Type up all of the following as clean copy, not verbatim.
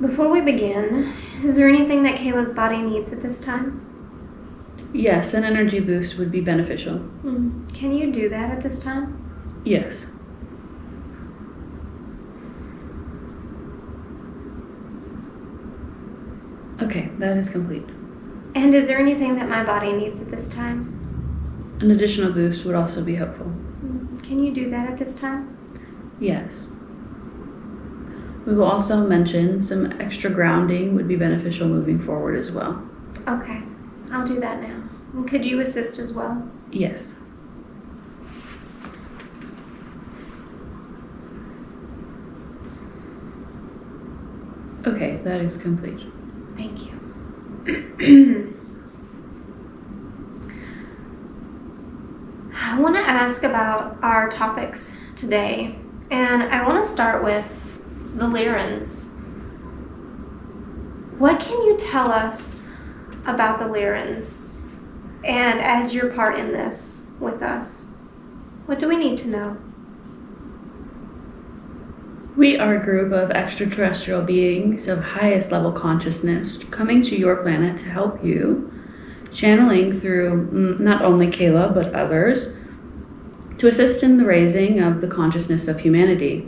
Before we begin, is there anything that Kaylah's body needs at this time? Yes, an energy boost would be beneficial. Can you do that at this time? Yes. Okay, that is complete. And is there anything that my body needs at this time? An additional boost would also be helpful. Can you do that at this time? Yes. We will also mention some extra grounding would be beneficial moving forward as well. Okay, I'll do that now. And could you assist as well? Yes. Okay, that is complete. Thank you. I want to ask about our topics today, and I want to start with the Lyrans. What can you tell us about the Lyrans, and as your part in this with us? What do we need to know? We are a group of extraterrestrial beings of highest level consciousness coming to your planet to help you, channeling through not only Kaylah but others, to assist in the raising of the consciousness of humanity.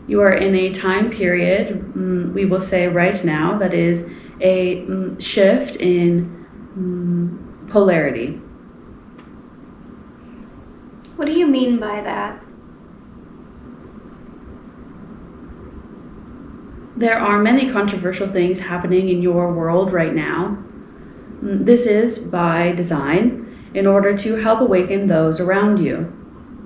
You are in a time period, we will say right now, that is a shift in polarity. What do you mean by that? There are many controversial things happening in your world right now. This is by design, in order to help awaken those around you.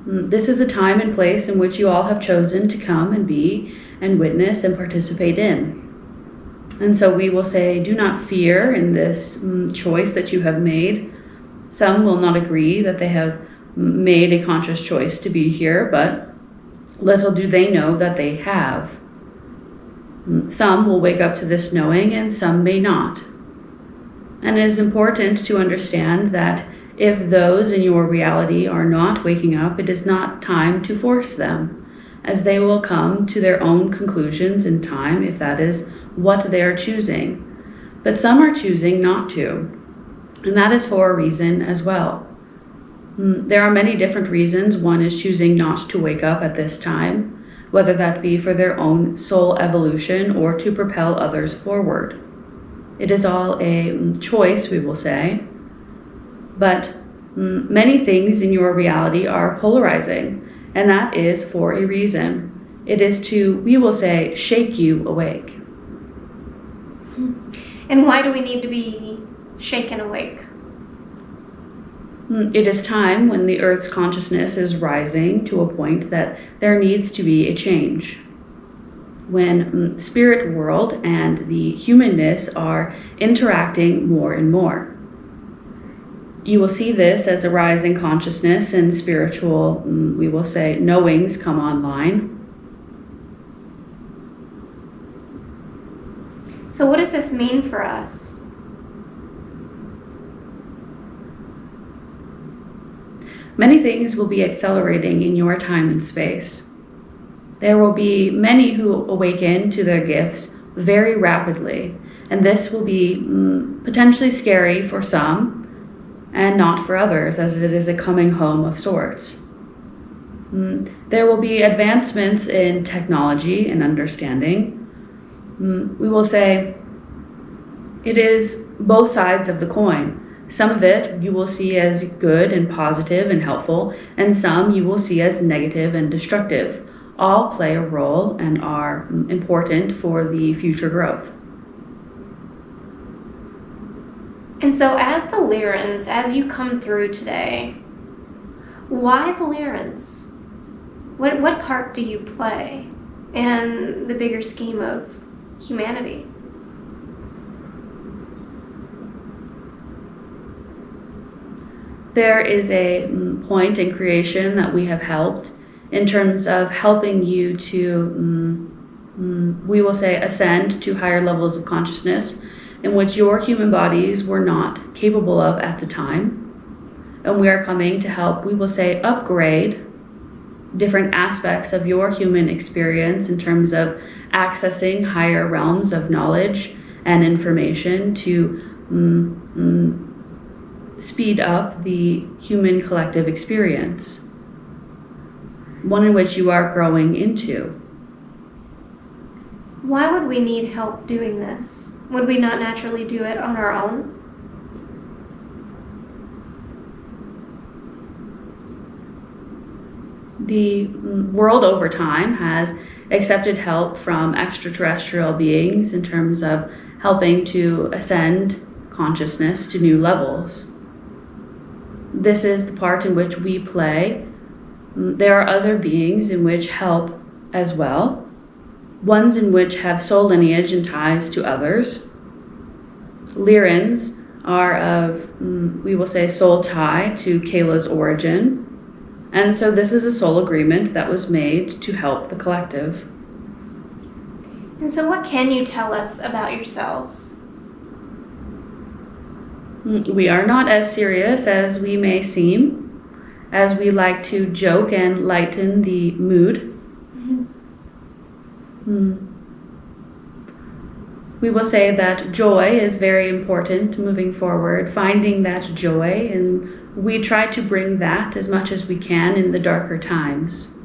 This is a time and place in which you all have chosen to come and be and witness and participate in. And so we will say, do not fear in this choice that you have made. Some will not agree that they have made a conscious choice to be here, but little do they know that they have. Some will wake up to this knowing and some may not. And it is important to understand that if those in your reality are not waking up, it is not time to force them, as they will come to their own conclusions in time if that is what they are choosing. But some are choosing not to, and that is for a reason as well. There are many different reasons one is choosing not to wake up at this time, whether that be for their own soul evolution or to propel others forward. It is all a choice, we will say. But many things in your reality are polarizing, and that is for a reason. It is to, we will say, shake you awake. And why do we need to be shaken awake? It is time when the Earth's consciousness is rising to a point that there needs to be a change. When spirit world and the humanness are interacting more and more. You will see this as a rise in consciousness and spiritual, we will say, knowings come online. So what does this mean for us? Many things will be accelerating in your time and space. There will be many who awaken to their gifts very rapidly, and this will be potentially scary for some and not for others, as it is a coming home of sorts. There will be advancements in technology and understanding. We will say it is both sides of the coin. Some of it you will see as good and positive and helpful, and some you will see as negative and destructive. All play a role and are important for the future growth. And so as the Lyrans, as you come through today, why the Lyrans? What part do you play in the bigger scheme of humanity? There is a point in creation that we have helped in terms of helping you to, we will say, ascend to higher levels of consciousness in which your human bodies were not capable of at the time. And we are coming to help, we will say, upgrade different aspects of your human experience in terms of accessing higher realms of knowledge and information to speed up the human collective experience, one in which you are growing into. Why would we need help doing this? Would we not naturally do it on our own? The world over time has accepted help from extraterrestrial beings in terms of helping to ascend consciousness to new levels. This is the part in which we play. There are other beings in which help as well, ones in which have soul lineage and ties to others. Lyrans are of, we will say, soul tie to Kaylah's origin. And so this is a soul agreement that was made to help the collective. And so what can you tell us about yourselves? We are not as serious as we may seem, as we like to joke and lighten the mood. We will say that joy is very important moving forward, finding that joy, and we try to bring that as much as we can in the darker times.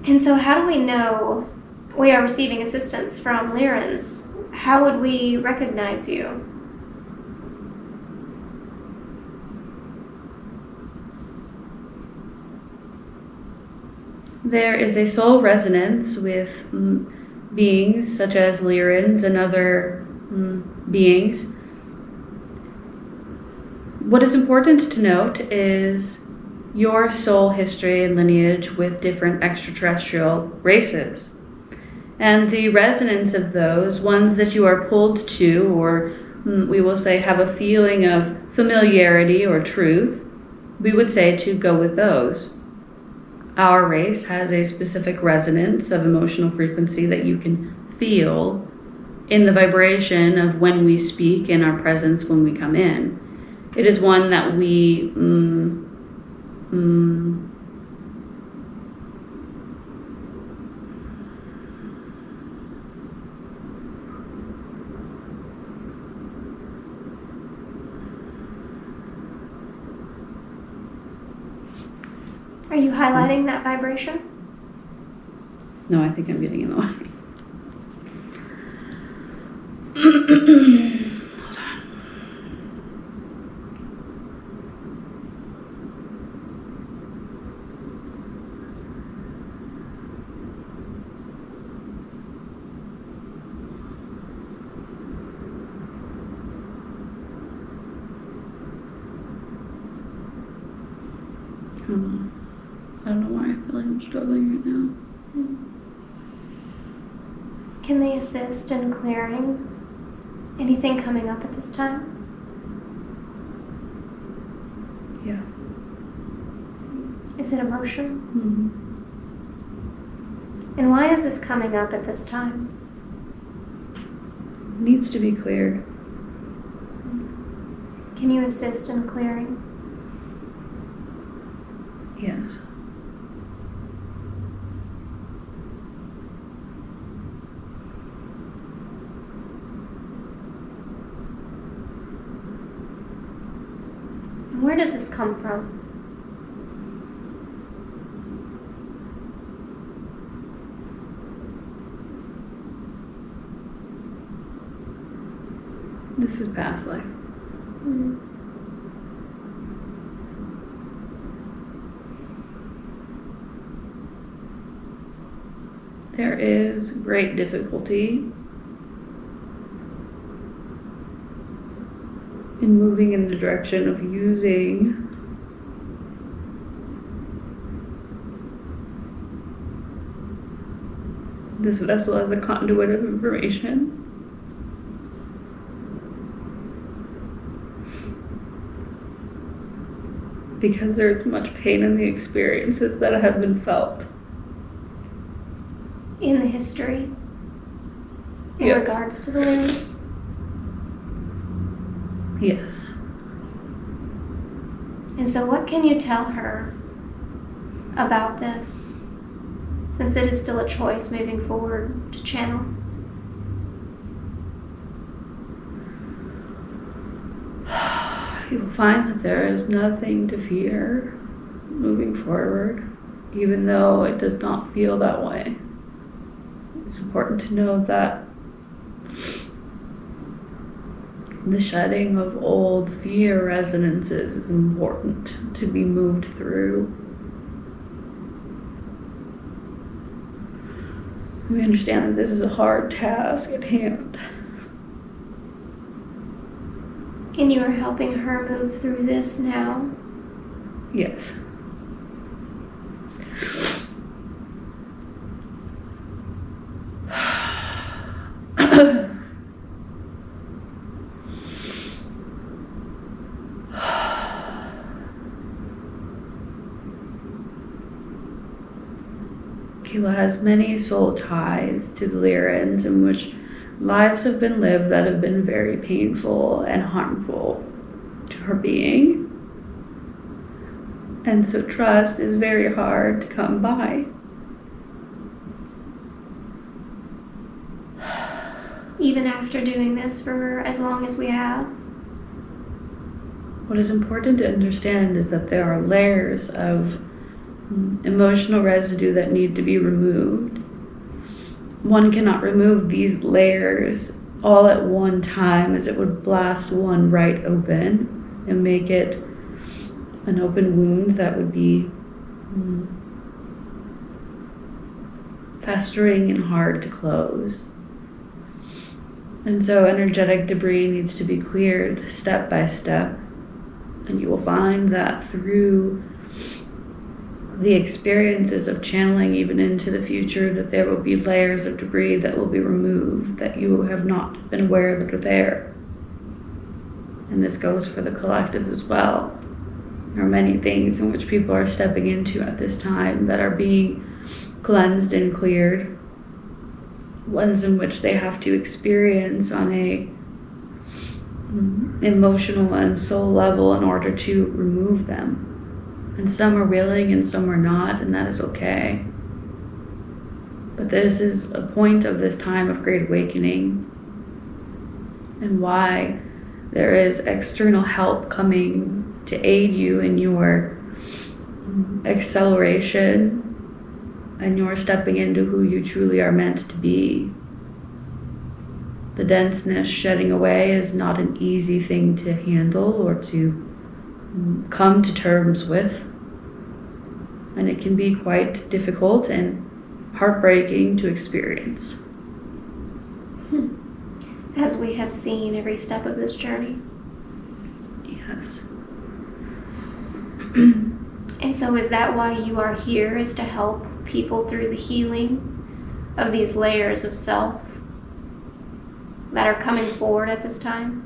And so how do we know we are receiving assistance from Lyrans? How would we recognize you? There is a soul resonance with beings such as Lyrans and other beings. What is important to note is your soul history and lineage with different extraterrestrial races. And the resonance of those, ones that you are pulled to, or we will say have a feeling of familiarity or truth, we would say to go with those. Our race has a specific resonance of emotional frequency that you can feel in the vibration of when we speak and our presence when we come in. It is one that we Are you highlighting that vibration? No, I think I'm getting in the way. Hold on. Hold on. I don't know why I feel like I'm struggling right now. Can they assist in clearing anything coming up at this time? Yeah. Is it emotion? Mm-hmm. And why is this coming up at this time? It needs to be cleared. Can you assist in clearing? Yes. And where does this come from? This is past life. There is great difficulty in moving in the direction of using this vessel as a conduit of information. Because there is much pain in the experiences that have been felt. In the history? In Yes. regards to the Lyrans? Yes. And so what can you tell her about this? since it is still a choice moving forward to channel? You will find that there is nothing to fear moving forward, even though it does not feel that way. It's important to know that the shedding of old fear resonances is important to be moved through. We understand that this is a hard task at hand. And you are helping her move through this now? Yes. Kaylah has many soul ties to the Lyrans in which lives have been lived that have been very painful and harmful to her being. And so trust is very hard to come by. Even after doing this for as long as we have? What is important to understand is that there are layers of emotional residue that need to be removed. One cannot remove these layers all at one time, as it would blast one right open and make it an open wound that would be festering and hard to close. And so energetic debris needs to be cleared step by step. And you will find that through the experiences of channeling even into the future, that there will be layers of debris that will be removed that you have not been aware that are there. And this goes for the collective as well. There are many things in which people are stepping into at this time that are being cleansed and cleared. Ones in which they have to experience on a emotional and soul level in order to remove them. And some are willing and some are not, and that is okay. But this is a point of this time of great awakening, and why there is external help coming to aid you in your acceleration and your stepping into who you truly are meant to be. The denseness shedding away is not an easy thing to handle or to come to terms with, and it can be quite difficult and heartbreaking to experience. As we have seen every step of this journey. Yes. And so is that why you are here, is to help people through the healing of these layers of self that are coming forward at this time?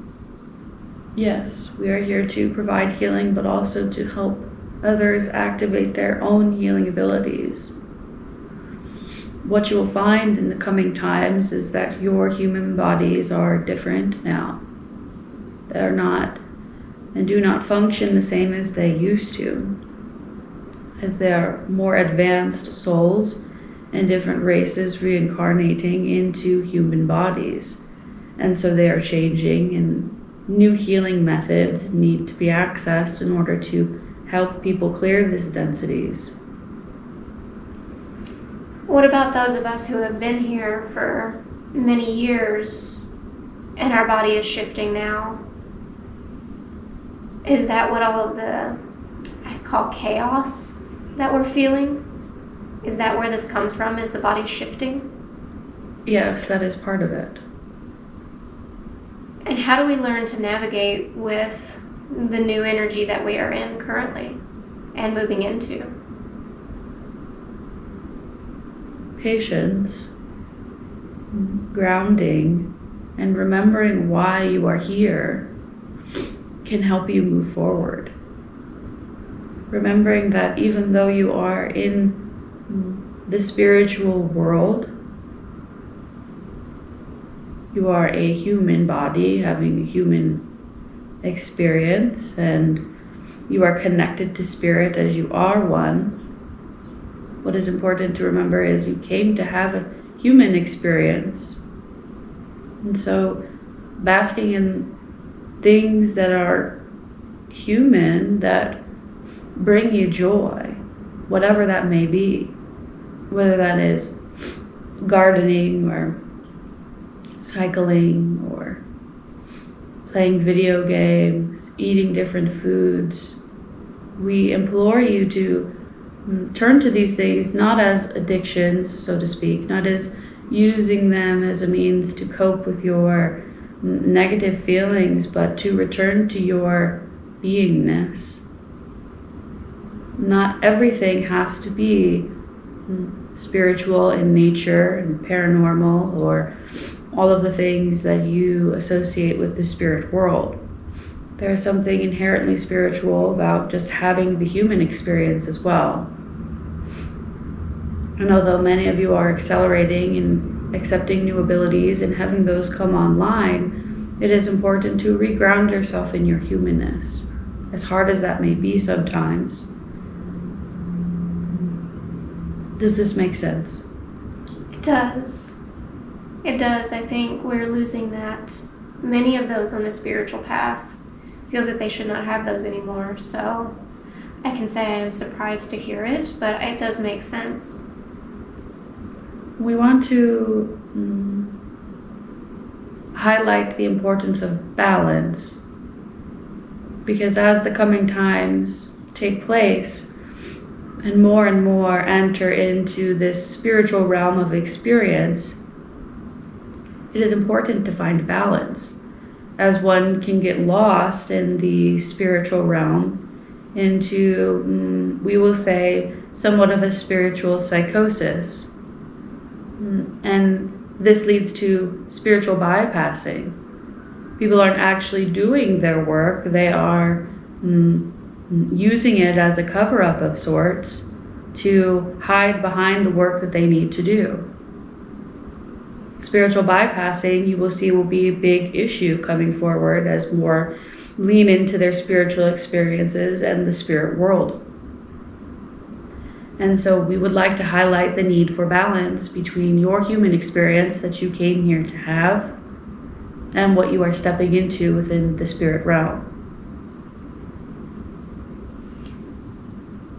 Yes, we are here to provide healing, but also to help others activate their own healing abilities. What you will find in the coming times is that your human bodies are different now. They are not and do not function the same as they used to, as they are more advanced souls and different races reincarnating into human bodies. And so they are changing, and new healing methods need to be accessed in order to help people clear these densities. What about those of us who have been here for many years and our body is shifting now? Is that what all of the, I call chaos that we're feeling? Is that where this comes from? Is the body shifting? Yes, that is part of it. And how do we learn to navigate with the new energy that we are in currently and moving into? Patience, grounding, and remembering why you are here can help you move forward. Remembering that even though you are in the spiritual world, you are a human body having a human experience, and you are connected to spirit as you are one. what is important to remember is you came to have a human experience. And so basking in things that are human, that bring you joy, whatever that may be, whether that is gardening or cycling or playing video games, eating different foods. We implore you to turn to these things not as addictions, so to speak, not as using them as a means to cope with your negative feelings, but to return to your beingness. Not everything has to be spiritual in nature and paranormal or all of the things that you associate with the spirit world. There's something inherently spiritual about just having the human experience as well. And although many of you are accelerating and accepting new abilities and having those come online, it is important to reground yourself in your humanness, as hard as that may be sometimes. Does this make sense? It does. It does. I think we're losing that. Many of those on the spiritual path feel that they should not have those anymore. So I can say I am surprised to hear it, but it does make sense. We want to highlight the importance of balance, because as the coming times take place and more enter into this spiritual realm of experience, it is important to find balance, as one can get lost in the spiritual realm into, we will say, somewhat of a spiritual psychosis. And this leads to spiritual bypassing. People aren't actually doing their work. They are using it as a cover-up of sorts to hide behind the work that they need to do. Spiritual bypassing, you will see, will be a big issue coming forward as more lean into their spiritual experiences and the spirit world. And so we would like to highlight the need for balance between your human experience that you came here to have and what you are stepping into within the spirit realm.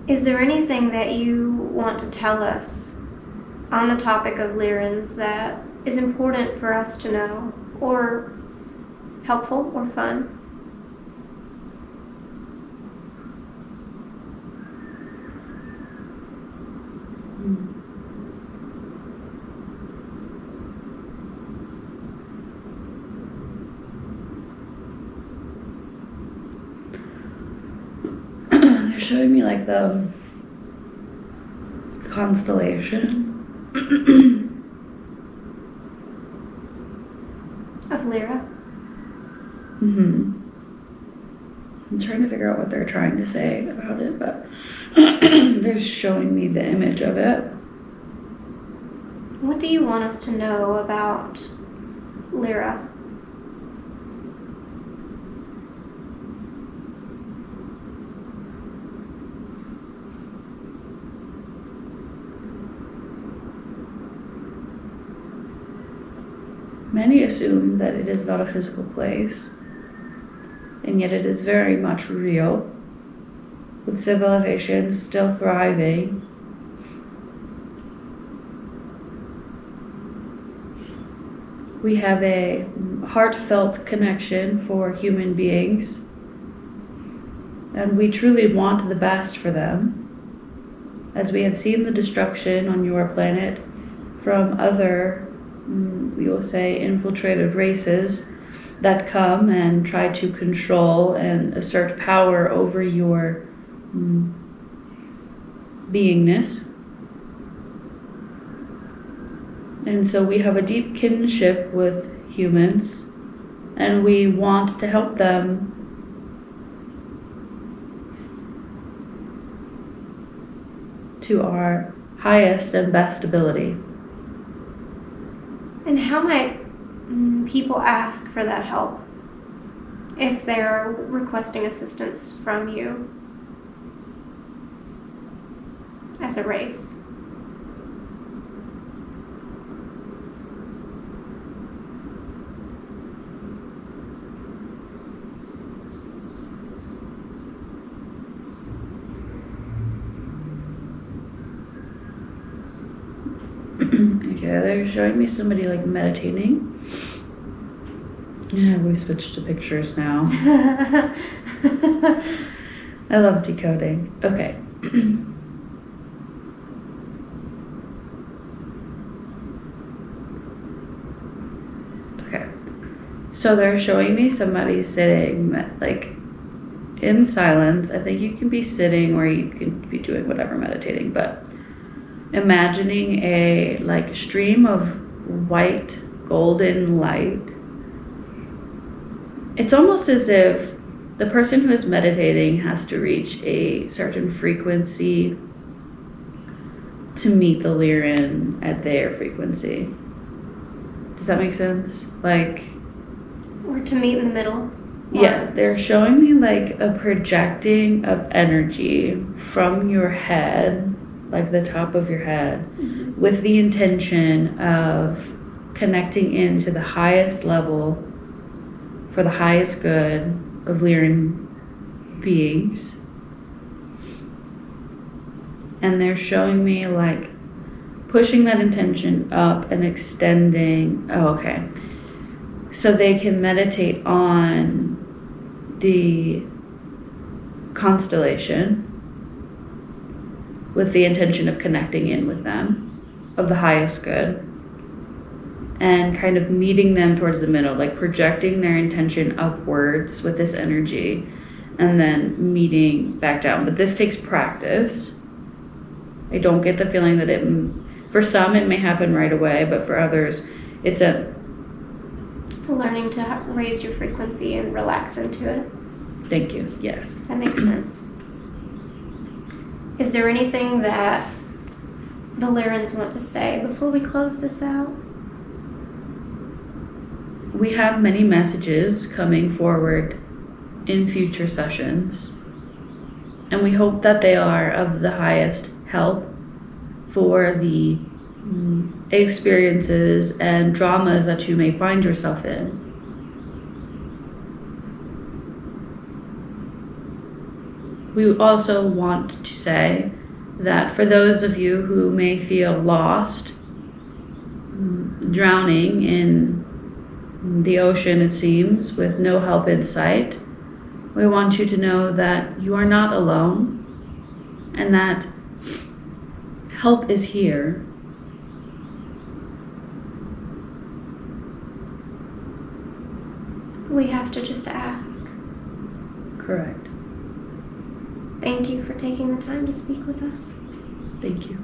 Is there anything that you want to tell us on the topic of Lyrans that is important for us to know, or helpful or fun? They're showing me like the constellation Of Lyra? I'm trying to figure out what they're trying to say about it, but they're showing me the image of it. What do you want us to know about Lyra? Many assume that it is not a physical place, and yet it is very much real, with civilizations still thriving. We have a heartfelt connection for human beings, and we truly want the best for them, as we have seen the destruction on your planet from other, we will say, infiltrative races that come and try to control and assert power over your beingness. And so we have a deep kinship with humans, and we want to help them to our highest and best ability. And how might people ask for that help if they're requesting assistance from you as a race? Okay, they're showing me somebody like meditating. Yeah, we've switched to pictures now. I love decoding. Okay. Okay. So they're showing me somebody sitting like in silence. I think you can be sitting or you can be doing whatever meditating, but imagining a like stream of white golden light. It's almost as if the person who is meditating has to reach a certain frequency to meet the Lyran at their frequency. Does that make sense? Like, or to meet in the middle. Yeah, they're showing me like a projecting of energy from your head, like the top of your head, with the intention of connecting into the highest level for the highest good of Lyran beings. And they're showing me like pushing that intention up and extending. Oh, okay. So they can meditate on the constellation with the intention of connecting in with them, of the highest good, and kind of meeting them towards the middle, like projecting their intention upwards with this energy and then meeting back down. But this takes practice. I don't get the feeling that for some it may happen right away, but for others it's a learning to raise your frequency and relax into it. Thank you. Yes. That makes sense. Is there anything that the Lyrans want to say before we close this out? We have many messages coming forward in future sessions, and we hope that they are of the highest help for the experiences and dramas that you may find yourself in. We also want to say that for those of you who may feel lost, drowning in the ocean, it seems, with no help in sight, we want you to know that you are not alone and that help is here. We have to just ask. Correct. Thank you for taking the time to speak with us. Thank you.